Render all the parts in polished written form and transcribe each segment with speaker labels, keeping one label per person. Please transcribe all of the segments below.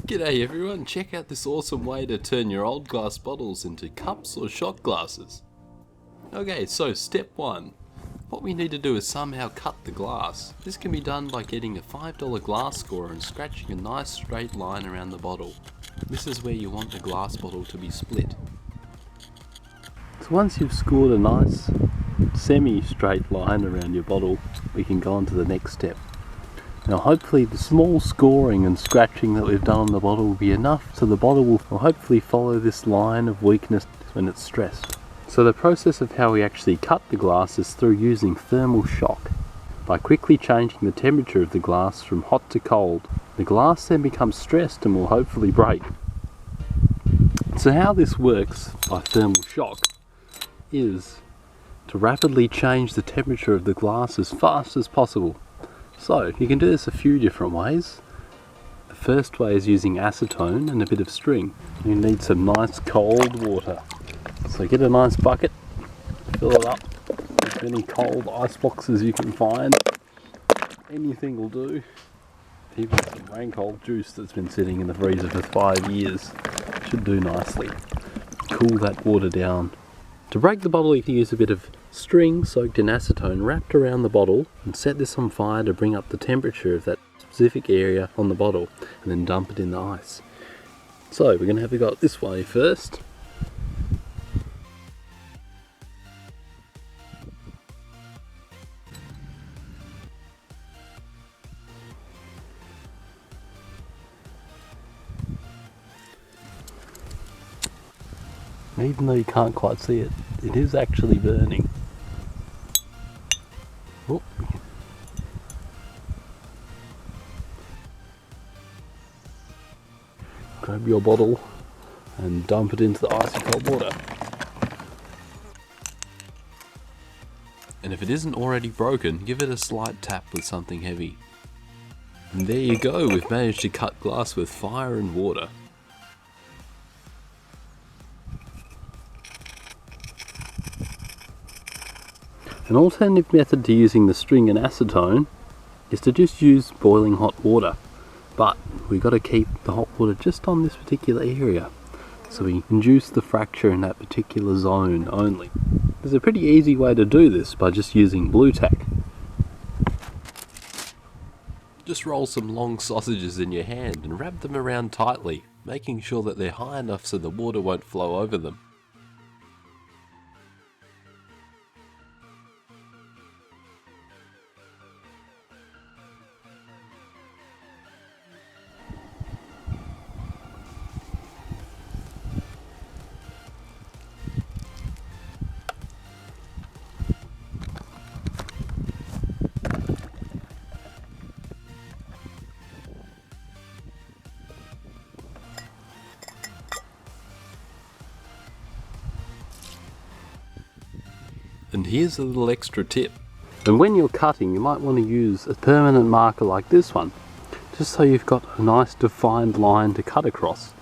Speaker 1: G'day everyone, check out this awesome way to turn your old glass bottles into cups or shot glasses. Okay, so step 1. What we need to do is somehow cut the glass. This can be done by getting a $5 glass scorer and scratching a nice straight line around the bottle. This is where you want the glass bottle to be split. So once you've scored a nice semi-straight line around your bottle, we can go on to the next step. Now hopefully the small scoring and scratching that we've done on the bottle will be enough so the bottle will hopefully follow this line of weakness when it's stressed. So the process of how we actually cut the glass is through using thermal shock. By quickly changing the temperature of the glass from hot to cold, the glass then becomes stressed and will hopefully break. So how this works by thermal shock is to rapidly change the temperature of the glass as fast as possible. So you can do this a few different ways. The first way is using acetone and a bit of string. You need some nice cold water. So get a nice bucket, fill it up with any cold ice boxes you can find. Anything will do. Even some rain cold juice that's been sitting in the freezer for 5 years should do nicely. Cool that water down. To break the bottle you can use a bit of string soaked in acetone wrapped around the bottle and set this on fire to bring up the temperature of that specific area on the bottle and then dump it in the ice. So we're going to have to go it this way first. Even though you can't quite see it, it is actually burning. Oh. Grab your bottle and dump it into the icy cold water. And if it isn't already broken, give it a slight tap with something heavy. And there you go, we've managed to cut glass with fire and water. An alternative method to using the string and acetone is to just use boiling hot water, but we've got to keep the hot water just on this particular area, so we induce the fracture in that particular zone only. There's a pretty easy way to do this by just using blue tack. Just roll some long sausages in your hand and wrap them around tightly, making sure that they're high enough so the water won't flow over them. And here's a little extra tip. And when you're cutting, you might want to use a permanent marker like this one, just so you've got a nice defined line to cut across.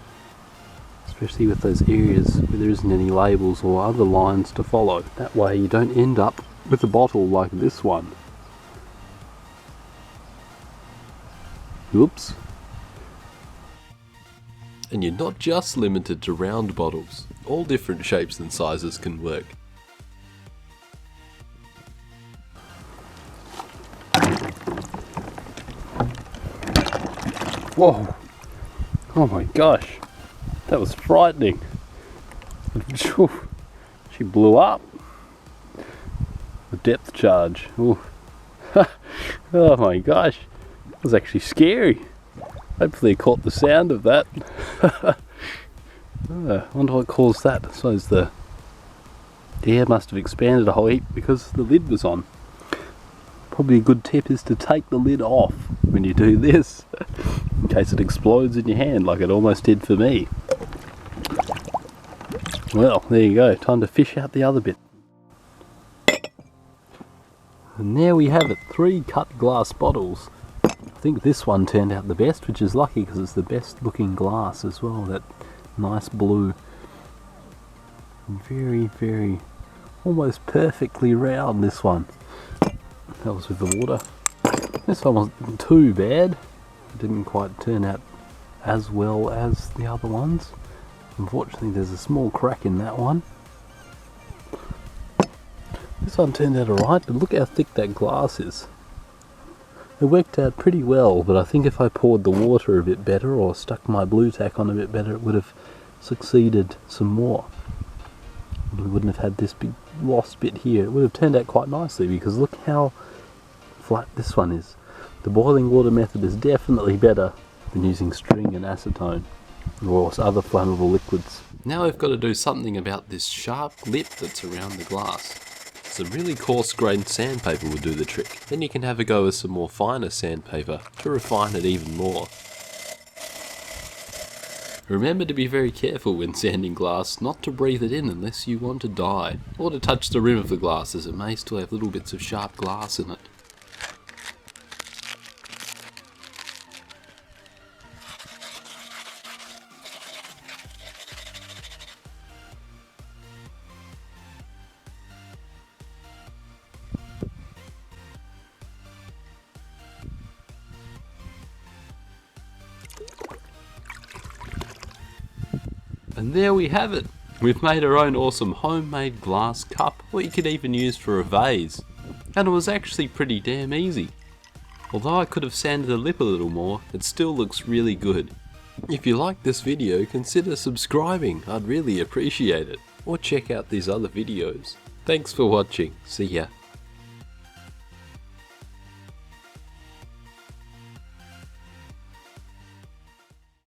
Speaker 1: Especially with those areas where there isn't any labels or other lines to follow. That way you don't end up with a bottle like this one. Oops. And you're not just limited to round bottles. All different shapes and sizes can work. Whoa! Oh my gosh, that was frightening. She blew up. The depth charge. Ooh. Oh my gosh, that was actually scary. Hopefully I caught the sound of that. I wonder what caused that. I suppose the air must have expanded a whole heap because the lid was on. Probably a good tip is to take the lid off when you do this, in case it explodes in your hand like it almost did for me. Well, there you go, time to fish out the other bit. And there we have it, 3 cut glass bottles. I think this one turned out the best, which is lucky because it's the best looking glass as well, that nice blue. And very, very, almost perfectly round, this one. That was with the water. This one wasn't too bad. It didn't quite turn out
Speaker 2: as well as the other ones. Unfortunately there's a small crack in that one. This one turned out alright, but look how thick that glass is. It worked out pretty well, but I think if I poured the water a bit better or stuck my blue tack on a bit better, it would have succeeded some more. We wouldn't have had this big lost bit here. It would have turned out quite nicely, because look how flat this one is. The boiling water method is definitely better than using string and acetone or other flammable liquids.
Speaker 1: Now we've got to do something about this sharp lip that's around the glass. Some really coarse grained sandpaper will do the trick. Then you can have a go with some more finer sandpaper to refine it even more. Remember to be very careful when sanding glass, not to breathe it in unless you want to die, or to touch the rim of the glass, as it may still have little bits of sharp glass in it. And there we have it! We've made our own awesome homemade glass cup, or you could even use for a vase. And it was actually pretty damn easy. Although I could have sanded the lip a little more, it still looks really good. If you like this video, consider subscribing, I'd really appreciate it. Or check out these other videos. Thanks for watching, see ya.